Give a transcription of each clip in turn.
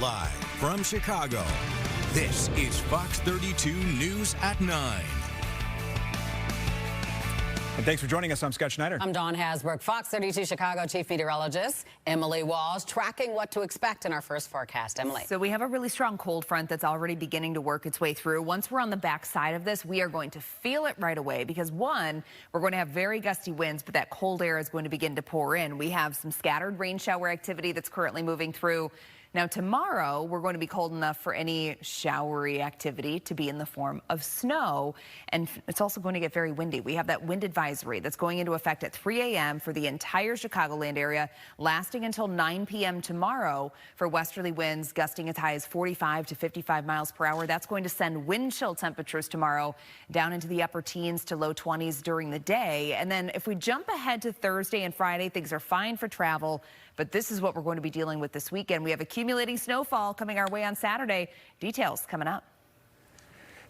Live from Chicago, this is Fox 32 News at 9. And thanks for joining us. I'm Scott Schneider. I'm Dawn Hasbrook. Fox 32 Chicago Chief Meteorologist Emily Walls tracking what to expect in our first forecast. Emily. So we have a really strong cold front that's already beginning to work its way through. Once we're on the back side of this, we are going to feel it right away because, one, we're going to have very gusty winds, but that cold air is going to begin to pour in. We have some scattered rain shower activity that's currently moving through. Now, tomorrow, we're going to be cold enough for any showery activity to be in the form of snow, and it's also going to get very windy. We have that wind advisory that's going into effect at 3 a.m. for the entire Chicagoland area, lasting until 9 p.m. tomorrow for westerly winds gusting as high as 45 to 55 miles per hour. That's going to send wind chill temperatures tomorrow down into the upper teens to low 20s during the day. And then if we jump ahead to Thursday and Friday, things are fine for travel. But this is what we're going to be dealing with this weekend. We have accumulating snowfall coming our way on Saturday. Details coming up.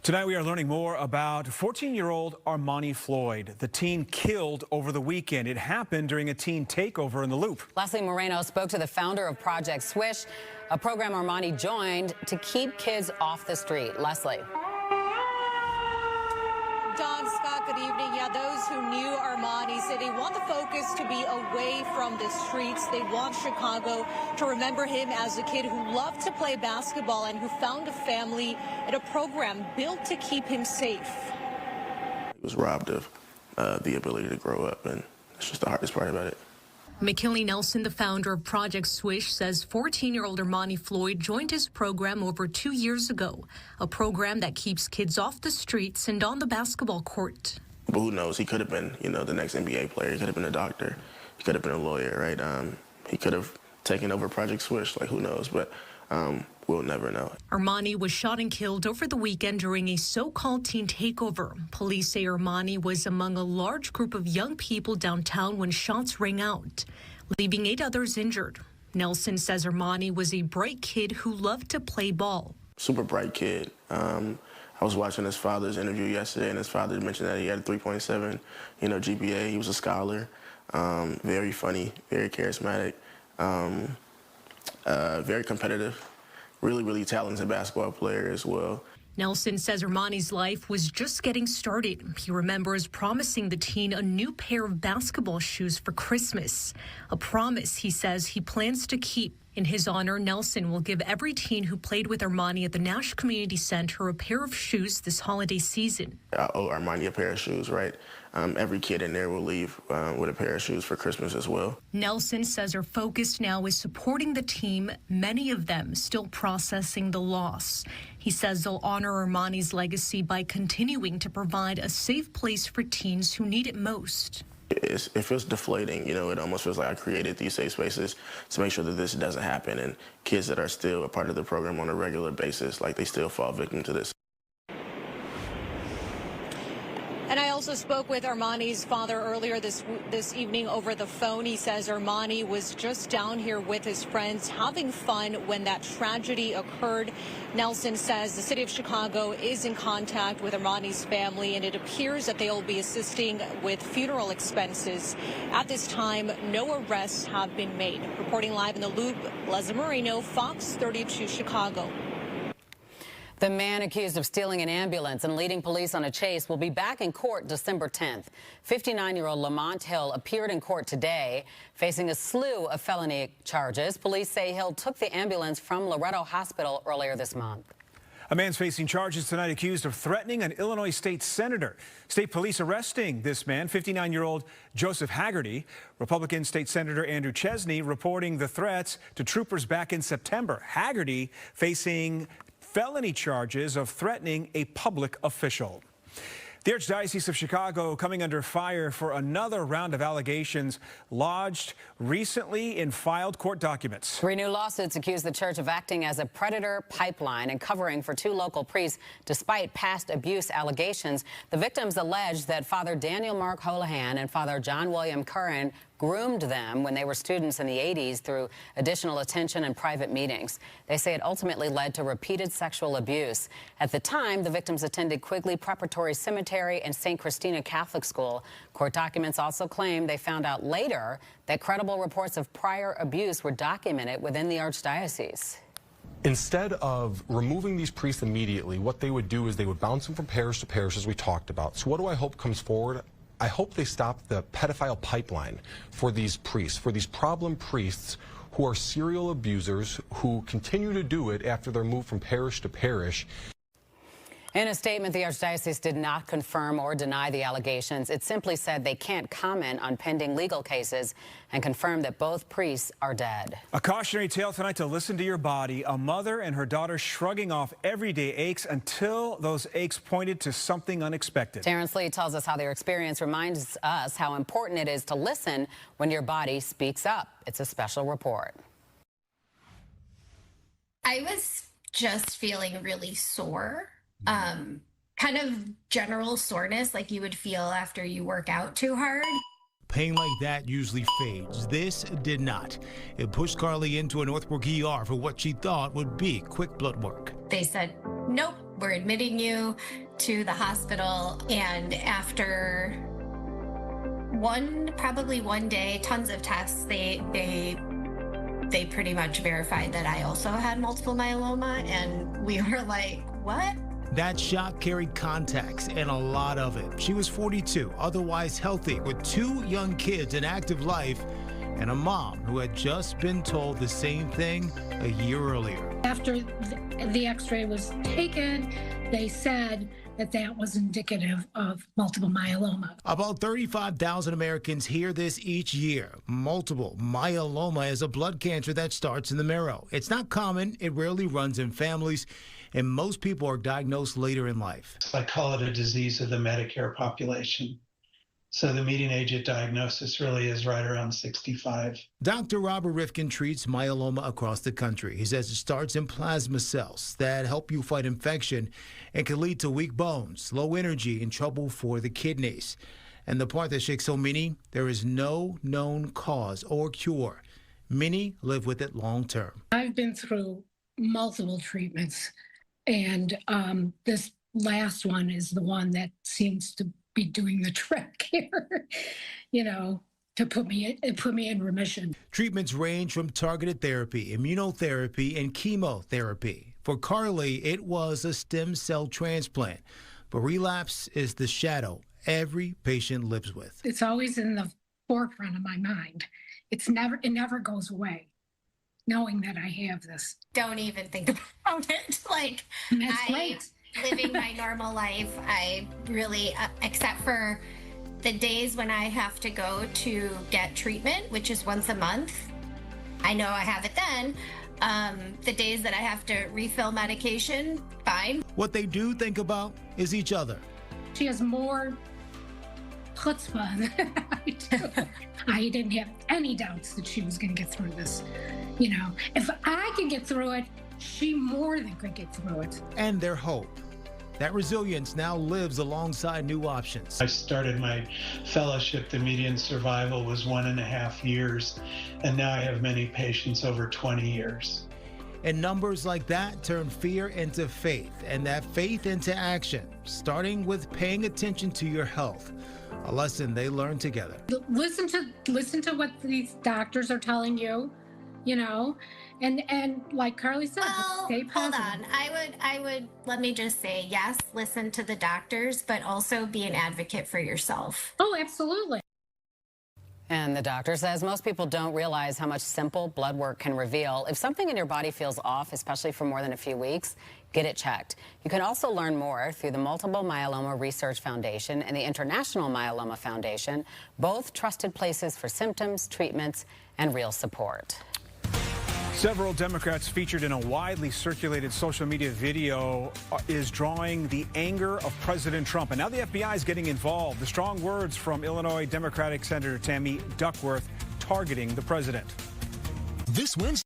Tonight we are learning more about 14-year-old Armani Floyd, the teen killed over the weekend. It happened during a teen takeover in the Loop. Leslie Moreno spoke to the founder of Project Swish, a program Armani joined to keep kids off the street. Leslie. Don, Scott, good evening. Yeah, those who knew Armani say they want the focus to be away from the streets. They want Chicago to remember him as a kid who loved to play basketball and who found a family in a program built to keep him safe. He was robbed of the ability to grow up, and that's just the hardest part about it. McKinley Nelson, the founder of Project Swish, says 14-year-old Armani Floyd joined his program over 2 years ago, a program that keeps kids off the streets and on the basketball court. But who knows? He could have been, the next NBA player. He could have been a doctor. He could have been a lawyer, right? He could have taken over Project Swish, like who knows? But we'll never know. Armani was shot and killed over the weekend during a so-called teen takeover. Police say Armani was among a large group of young people downtown when shots rang out, leaving 8 others injured. Nelson says Armani was a bright kid who loved to play ball. Super bright kid. I was watching his father's interview yesterday, and his father mentioned that he had a 3.7, GPA. He was a scholar, very funny, very charismatic, very competitive, really talented basketball player as well. Nelson says Armani's life was just getting started. He remembers promising the teen a new pair of basketball shoes for Christmas, a promise he says he plans to keep. In his honor, Nelson will give every teen who played with Armani at the Nash Community Center a pair of shoes this holiday season. I owe Armani a pair of shoes, right? Every kid in there will leave with a pair of shoes for Christmas as well. Nelson says her focus now is supporting the team, many of them still processing the loss. He says they'll honor Armani's legacy by continuing to provide a safe place for teens who need it most. It feels deflating, it almost feels like I created these safe spaces to make sure that this doesn't happen, and kids that are still a part of the program on a regular basis, like they still fall victim to this. And I also spoke with Armani's father earlier this evening over the phone. He says Armani was just down here with his friends having fun when that tragedy occurred. Nelson says the city of Chicago is in contact with Armani's family, and it appears that they will be assisting with funeral expenses. At this time, no arrests have been made. Reporting live in the Loop, Leslie Moreno, Fox 32 Chicago. The man accused of stealing an ambulance and leading police on a chase will be back in court December 10th. 59-year-old Lamont Hill appeared in court today, facing a slew of felony charges. Police say Hill took the ambulance from Loretto Hospital earlier this month. A man's facing charges tonight accused of threatening an Illinois state senator. State police arresting this man, 59-year-old Joseph Haggerty. Republican State Senator Andrew Chesney reporting the threats to troopers back in September. Haggerty facing felony charges of threatening a public official. The Archdiocese of Chicago coming under fire for another round of allegations lodged recently in filed court documents. 3 new lawsuits accuse the church of acting as a predator pipeline and covering for 2 local priests despite past abuse allegations. The victims allege that Father Daniel Mark Holohan and Father John William Curran groomed them when they were students in the 80s through additional attention and private meetings. They say it ultimately led to repeated sexual abuse. At the time, the victims attended Quigley Preparatory Cemetery and St. Christina Catholic School. Court documents also claim they found out later that credible reports of prior abuse were documented within the Archdiocese. Instead of removing these priests immediately, what they would do is they would bounce them from parish to parish, as we talked about. So what do I hope comes forward? I hope they stop the pedophile pipeline for these priests, for these problem priests who are serial abusers who continue to do it after they're moved from parish to parish. In a statement, the Archdiocese did not confirm or deny the allegations. It simply said they can't comment on pending legal cases and confirmed that both priests are dead. A cautionary tale tonight to listen to your body. A mother and her daughter shrugging off everyday aches until those aches pointed to something unexpected. Terrence Lee tells us how their experience reminds us how important it is to listen when your body speaks up. It's a special report. I was just feeling really sore. Kind of general soreness like you would feel after you work out too hard. Pain like that usually fades. This did not. It pushed Carly into a Northbrook ER for what she thought would be quick blood work. They said, nope, we're admitting you to the hospital. And after probably one day, tons of tests, they pretty much verified that I also had multiple myeloma. And we were like, what? That shock carried contacts and a lot of it. She was 42, otherwise healthy, with 2 young kids, an active life, and a mom who had just been told the same thing a year earlier. After the x-ray was taken, they said that that was indicative of multiple myeloma. About 35,000 Americans hear this each year. Multiple myeloma is a blood cancer that starts in the marrow. It's not common, it rarely runs in families, and most people are diagnosed later in life. I call it a disease of the Medicare population. So the median age at diagnosis really is right around 65. Dr. Robert Rifkin treats myeloma across the country. He says it starts in plasma cells that help you fight infection and can lead to weak bones, low energy, and trouble for the kidneys. And the part that shakes so many, there is no known cause or cure. Many live with it long term. I've been through multiple treatments, and this last one is the one that seems to be doing the trick here, to put me in remission. Treatments range from targeted therapy, immunotherapy, and chemotherapy. For Carly, it was a stem cell transplant, but relapse is the shadow every patient lives with. It's always in the forefront of my mind. It never goes away, knowing that I have this. Don't even think about it. That's great. Living my normal life. I really, except for the days when I have to go to get treatment, which is once a month. I know I have it then. The days that I have to refill medication, fine. What they do think about is each other. She has more chutzpah than I do. I didn't have any doubts that she was going to get through this. If I could get through it, she more than could get through it. And their hope. That resilience now lives alongside new options. I started my fellowship. The median survival was 1.5 years, and now I have many patients over 20 years. And numbers like that turn fear into faith, and that faith into action, starting with paying attention to your health, a lesson they learn together. Listen to what these doctors are telling you, and like Carly said, stay positive. Hold on. I would, let me just say, yes, listen to the doctors, but also be an advocate for yourself. Oh, absolutely. And the doctor says most people don't realize how much simple blood work can reveal. If something in your body feels off, especially for more than a few weeks, get it checked. You can also learn more through the Multiple Myeloma Research Foundation and the International Myeloma Foundation, both trusted places for symptoms, treatments, and real support. Several Democrats featured in a widely circulated social media video is drawing the anger of President Trump. And now the FBI is getting involved. The strong words from Illinois Democratic Senator Tammy Duckworth targeting the president. This Wednesday.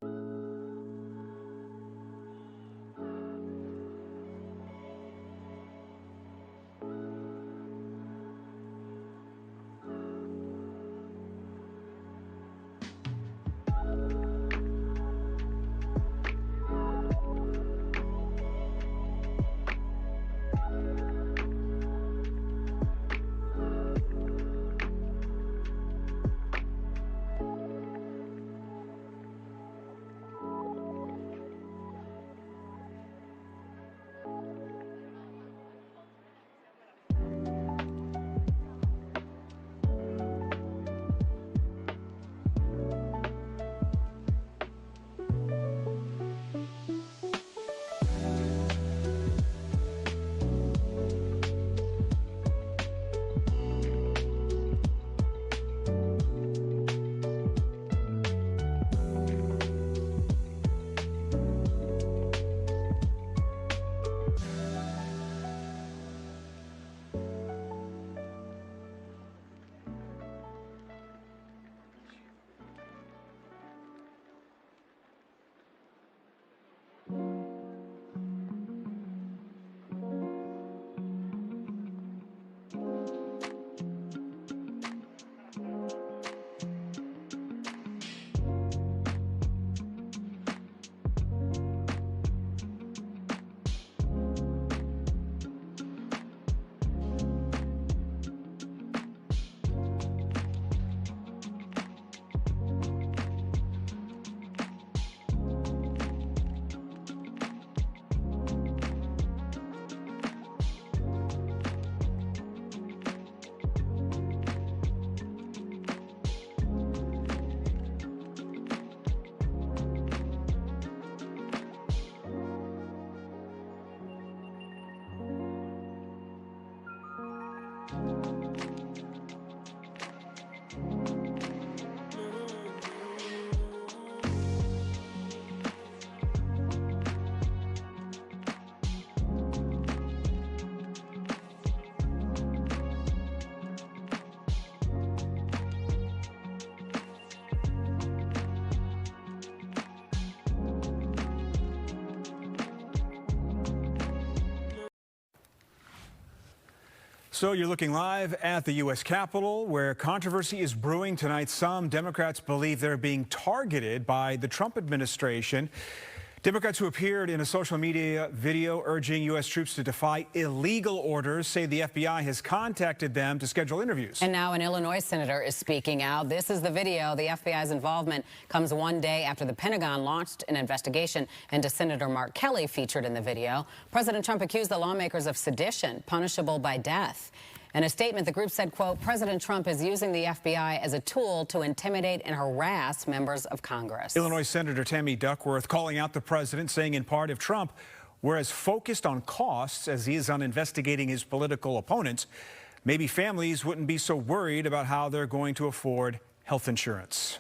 So you're looking live at the U.S. Capitol, where controversy is brewing tonight. Some Democrats believe they're being targeted by the Trump administration. Democrats who appeared in a social media video urging U.S. troops to defy illegal orders say the FBI has contacted them to schedule interviews. And now an Illinois senator is speaking out. This is the video. The FBI's involvement comes one day after the Pentagon launched an investigation into Senator Mark Kelly, featured in the video. President Trump accused the lawmakers of sedition, punishable by death. In a statement, the group said, quote, President Trump is using the FBI as a tool to intimidate and harass members of Congress. Illinois Senator Tammy Duckworth calling out the president, saying in part, if Trump were as focused on costs as he is on investigating his political opponents, maybe families wouldn't be so worried about how they're going to afford health insurance.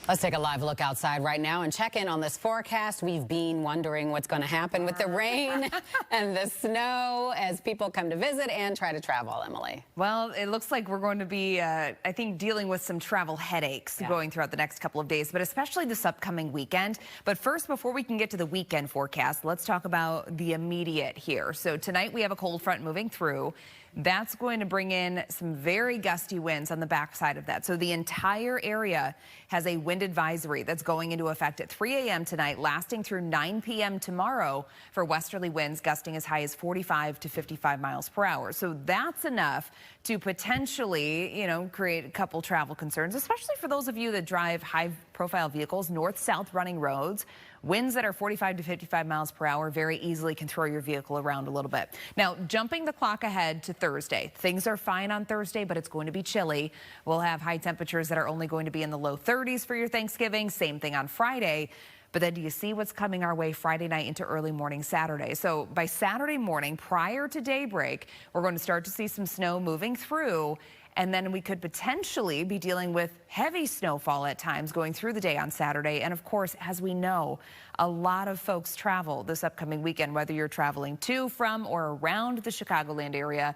Let's take a live look outside right now and check in on this forecast. We've been wondering what's going to happen with the rain and the snow as people come to visit and try to travel, Emily. Well, it looks like we're going to be, I think, dealing with some travel headaches going throughout the next couple of days, but especially this upcoming weekend. But first, before we can get to the weekend forecast, let's talk about the immediate here. So tonight we have a cold front moving through. That's going to bring in some very gusty winds on the backside of that. So the entire area has a wind advisory that's going into effect at 3 a.m. tonight, lasting through 9 p.m. tomorrow for westerly winds gusting as high as 45 to 55 miles per hour. So that's enough to potentially, you know, create a couple travel concerns, especially for those of you that drive high-profile vehicles, north-south running roads. Winds that are 45 to 55 miles per hour very easily can throw your vehicle around a little bit. Now, jumping the clock ahead to Thursday. Things are fine on Thursday, but it's going to be chilly. We'll have high temperatures that are only going to be in the low 30s for your Thanksgiving. Same thing on Friday. But then do you see what's coming our way Friday night into early morning Saturday? So by Saturday morning, prior to daybreak, we're going to start to see some snow moving through. And then we could potentially be dealing with heavy snowfall at times going through the day on Saturday. And of course, as we know, a lot of folks travel this upcoming weekend, whether you're traveling to, from, or around the Chicagoland area.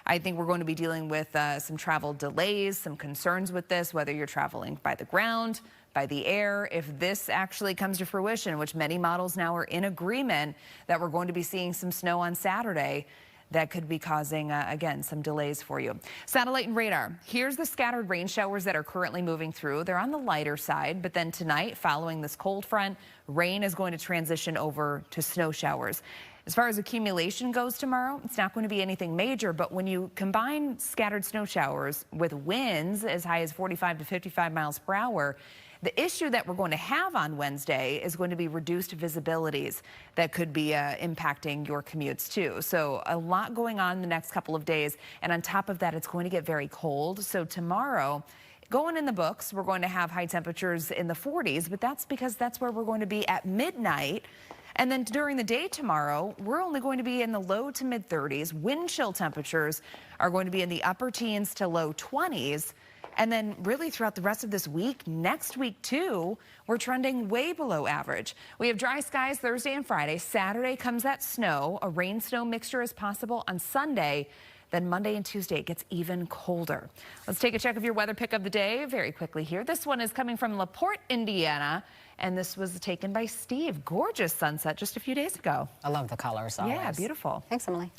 I think we're going to be dealing with some travel delays, some concerns with this, whether you're traveling by the ground, by the air. If this actually comes to fruition, which many models now are in agreement that we're going to be seeing some snow on Saturday, that could be causing, again, some delays for you. Satellite and radar. Here's the scattered rain showers that are currently moving through. They're on the lighter side, but then tonight, following this cold front, rain is going to transition over to snow showers. As far as accumulation goes tomorrow, it's not going to be anything major, but when you combine scattered snow showers with winds as high as 45 to 55 miles per hour, the issue that we're going to have on Wednesday is going to be reduced visibilities that could be impacting your commutes too. So a lot going on the next couple of days. And on top of that, it's going to get very cold. So tomorrow, going in the books, we're going to have high temperatures in the 40s, but that's because that's where we're going to be at midnight. And then during the day tomorrow, we're only going to be in the low to mid 30s. Wind chill temperatures are going to be in the upper teens to low 20s. And then really throughout the rest of this week, next week too, we're trending way below average. We have dry skies Thursday and Friday. Saturday comes that snow. A rain-snow mixture is possible on Sunday. Then Monday and Tuesday, it gets even colder. Let's take a check of your weather pick of the day very quickly here. This one is coming from LaPorte, Indiana. And this was taken by Steve. Gorgeous sunset just a few days ago. I love the colors always. Yeah, beautiful. Thanks, Emily.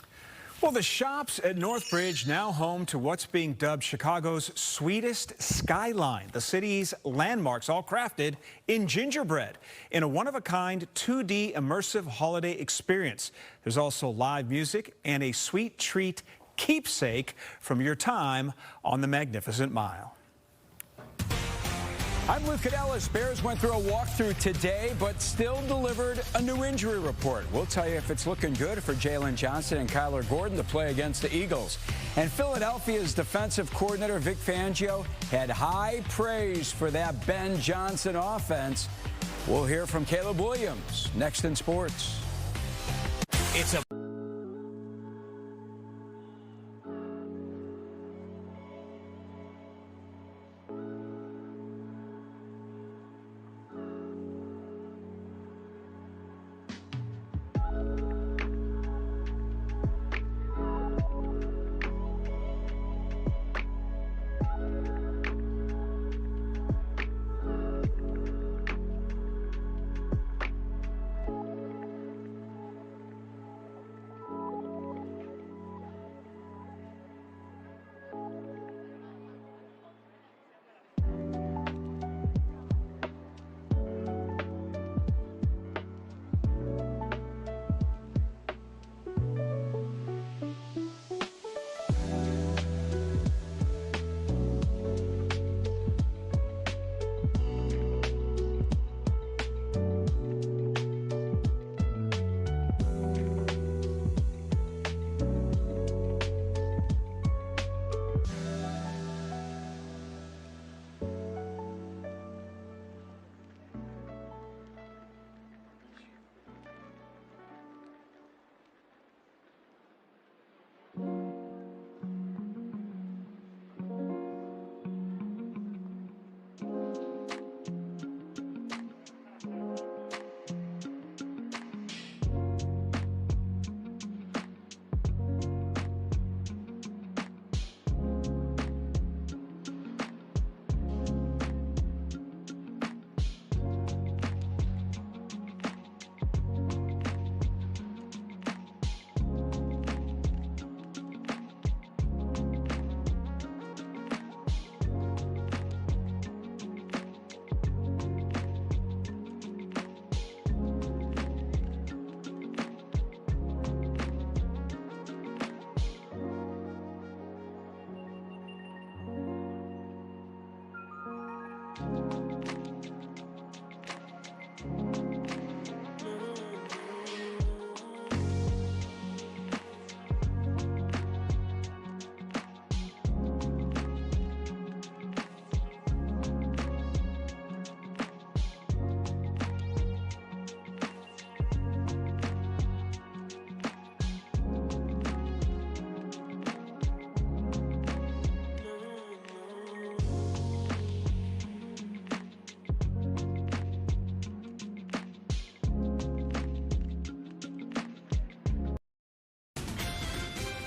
Well, the shops at Northbridge now home to what's being dubbed Chicago's sweetest skyline. The city's landmarks all crafted in gingerbread in a one-of-a-kind 2D immersive holiday experience. There's also live music and a sweet treat keepsake from your time on the Magnificent Mile. I'm Luke Cadellis. Bears went through a walkthrough today, but still delivered a new injury report. We'll tell you if it's looking good for Jalen Johnson and Kyler Gordon to play against the Eagles. And Philadelphia's defensive coordinator, Vic Fangio, had high praise for that Ben Johnson offense. We'll hear from Caleb Williams next in sports. It's a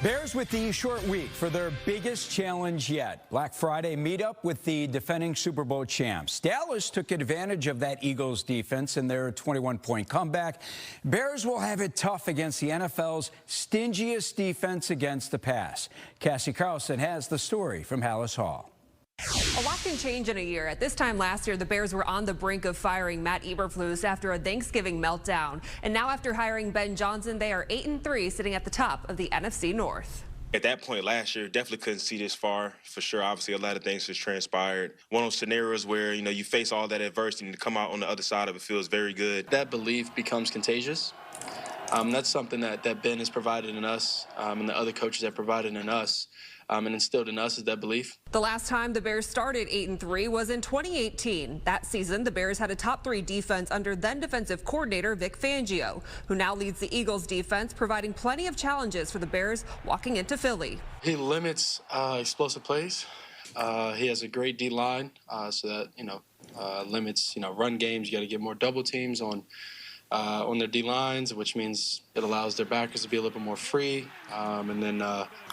Bears with the short week for their biggest challenge yet. Black Friday meetup with the defending Super Bowl champs. Dallas took advantage of that Eagles defense in their 21-point comeback. Bears will have it tough against the NFL's stingiest defense against the pass. Cassie Carlson has the story from Hallis Hall. A lot can change in a year. At this time last year, the Bears were on the brink of firing Matt Eberflus after a Thanksgiving meltdown. And now after hiring Ben Johnson, they are 8-3, sitting at the top of the NFC North. At that point last year, definitely couldn't see this far, for sure. Obviously, a lot of things has transpired. One of those scenarios where, you face all that adversity and to come out on the other side of it feels very good. That belief becomes contagious. That's something that Ben has provided in us, and the other coaches have provided in us. And instilled in us is that belief. The last time the Bears started 8-3 was in 2018. That season, the Bears had a top 3 defense under then defensive coordinator Vic Fangio, who now leads the Eagles defense, providing plenty of challenges for the Bears walking into Philly. He limits explosive plays. He has a great D line, so that limits run games. You got to get more double teams on their D lines, which means it allows their backers to be a little bit more free. And then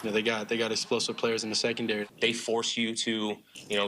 they got explosive players in the secondary. They force you to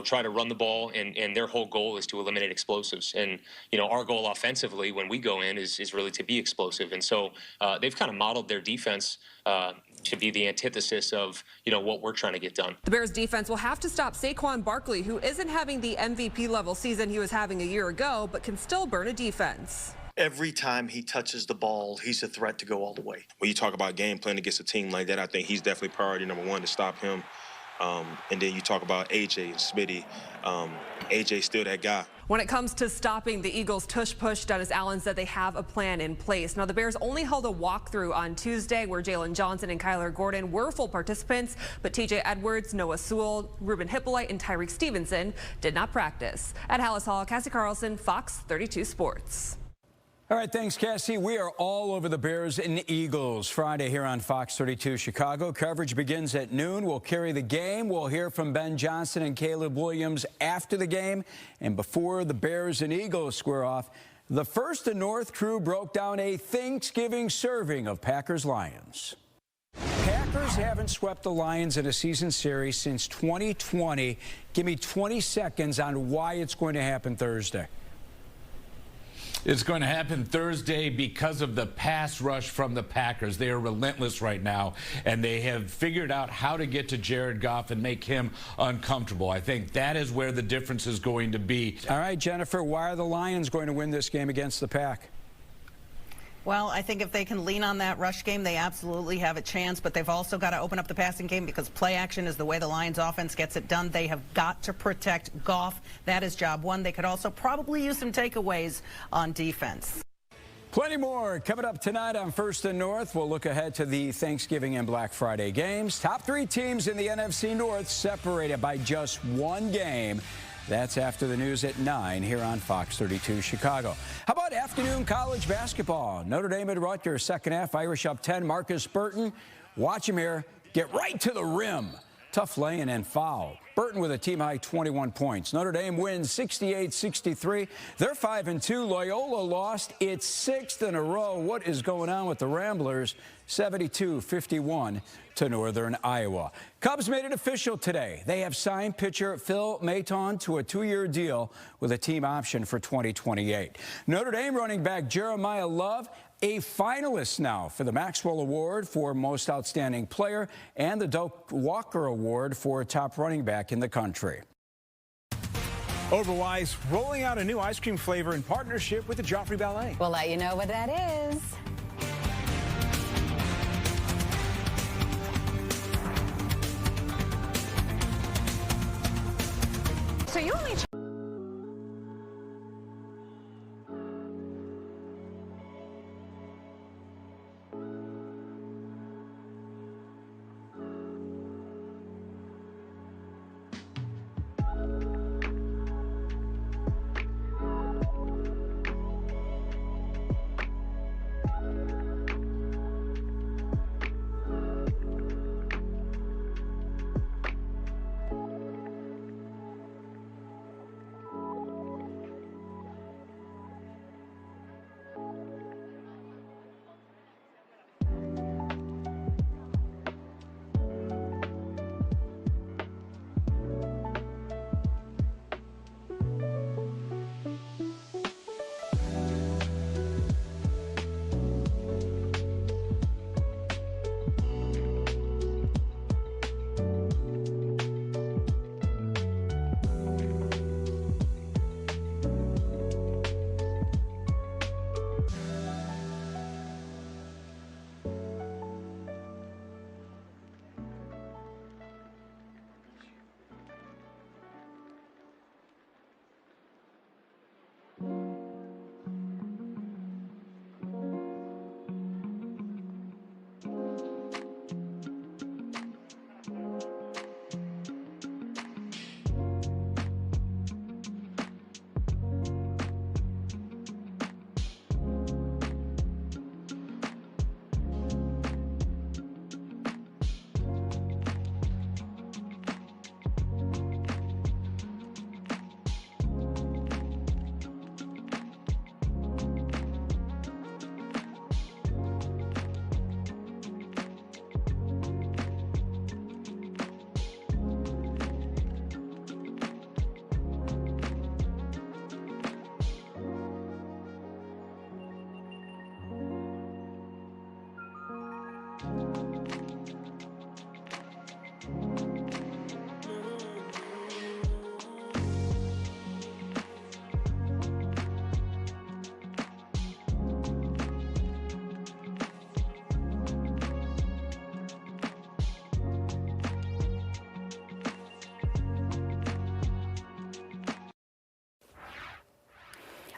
try to run the ball, and their whole goal is to eliminate explosives. And our goal offensively when we go in is really to be explosive. And so they've kind of modeled their defense to be the antithesis of what we're trying to get done. The Bears defense will have to stop Saquon Barkley, who isn't having the MVP level season he was having a year ago, but can still burn a defense. Every time he touches the ball, he's a threat to go all the way. When you talk about game plan against a team like that, I think he's definitely priority number one to stop him. And then you talk about AJ and Smitty. AJ's still that guy. When it comes to stopping the Eagles' tush-push, Dennis Allen said they have a plan in place. Now, the Bears only held a walkthrough on Tuesday where Jalen Johnson and Kyler Gordon were full participants, but TJ Edwards, Noah Sewell, Ruben Hippolyte, and Tyreek Stevenson did not practice. At Hallis Hall, Cassie Carlson, Fox 32 Sports. All right, thanks, Cassie. We are all over the Bears and Eagles Friday here on Fox 32 Chicago. Coverage begins at noon. We'll carry the game. We'll hear from Ben Johnson and Caleb Williams after the game. And before the Bears and Eagles square off, the First and North crew broke down a Thanksgiving serving of Packers Lions. Packers haven't swept the Lions in a season series since 2020. Give me 20 seconds on why it's going to happen Thursday. It's going to happen Thursday because of the pass rush from the Packers. They are relentless right now, and they have figured out how to get to Jared Goff and make him uncomfortable. I think that is where the difference is going to be. All right, Jennifer, why are the Lions going to win this game against the Pack? Well, I think if they can lean on that rush game, they absolutely have a chance, but they've also got to open up the passing game because play action is the way the Lions offense gets it done. They have got to protect Goff. That is job one. They could also probably use some takeaways on defense. Plenty more coming up tonight on First and North. We'll look ahead to the Thanksgiving and Black Friday games. Top 3 teams in the NFC North separated by just 1 game. That's after the news at 9 here on Fox 32 Chicago. How about afternoon college basketball? Notre Dame at Rutgers, second half, Irish up 10. Marcus Burton, watch him here, get right to the rim. Tough lay-in and foul. Burton with a team-high 21 points. Notre Dame wins 68-63. They're 5-2. Loyola lost its 6th in a row. What is going on with the Ramblers? 72-51 to Northern Iowa. Cubs made it official today. They have signed pitcher Phil Maton to a 2-year deal with a team option for 2028. Notre Dame running back Jeremiah Love, a finalist now for the Maxwell Award for Most Outstanding Player and the Doak Walker Award for Top Running Back in the country. Overwise rolling out a new ice cream flavor in partnership with the Joffrey Ballet. We'll let you know what that is. So you only...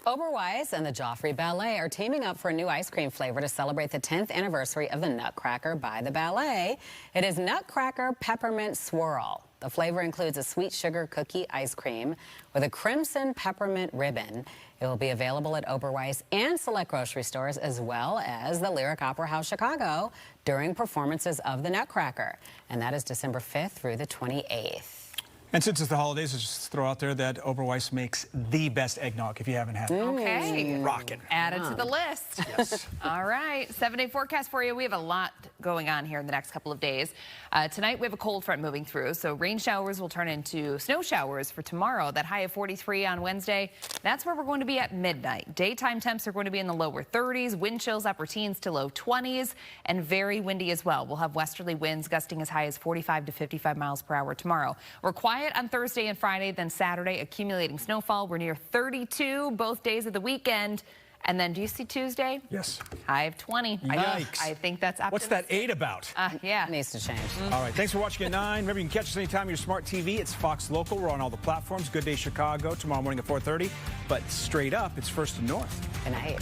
Oberweis and the Joffrey Ballet are teaming up for a new ice cream flavor to celebrate the 10th anniversary of the Nutcracker by the Ballet. It is Nutcracker Peppermint Swirl. The flavor includes a sweet sugar cookie ice cream with a crimson peppermint ribbon. It will be available at Oberweis and select grocery stores, as well as the Lyric Opera House Chicago during performances of the Nutcracker. And that is December 5th through the 28th. And since it's the holidays, let's just throw out there that Oberweis makes the best eggnog if you haven't had it. Okay. Rockin'. Add it to the list. Yes. All right. 7-day forecast for you. We have a lot going on here in the next couple of days. Tonight, we have a cold front moving through, so rain showers will turn into snow showers for tomorrow. That high of 43 on Wednesday, that's where we're going to be at midnight. Daytime temps are going to be in the lower 30s, wind chills upper teens to low 20s, and very windy as well. We'll have westerly winds gusting as high as 45 to 55 miles per hour tomorrow. We're quiet on Thursday and Friday, then Saturday, accumulating snowfall. We're near 32 both days of the weekend. And then do you see Tuesday? Yes. High of 20. Yikes. I think that's optimistic. What's that 8 about? Yeah. It needs to change. All right. Thanks for watching at 9. Remember, you can catch us anytime on your smart TV. It's Fox Local. We're on all the platforms. Good Day Chicago tomorrow morning at 4:30. But straight up, it's First and North. Good night.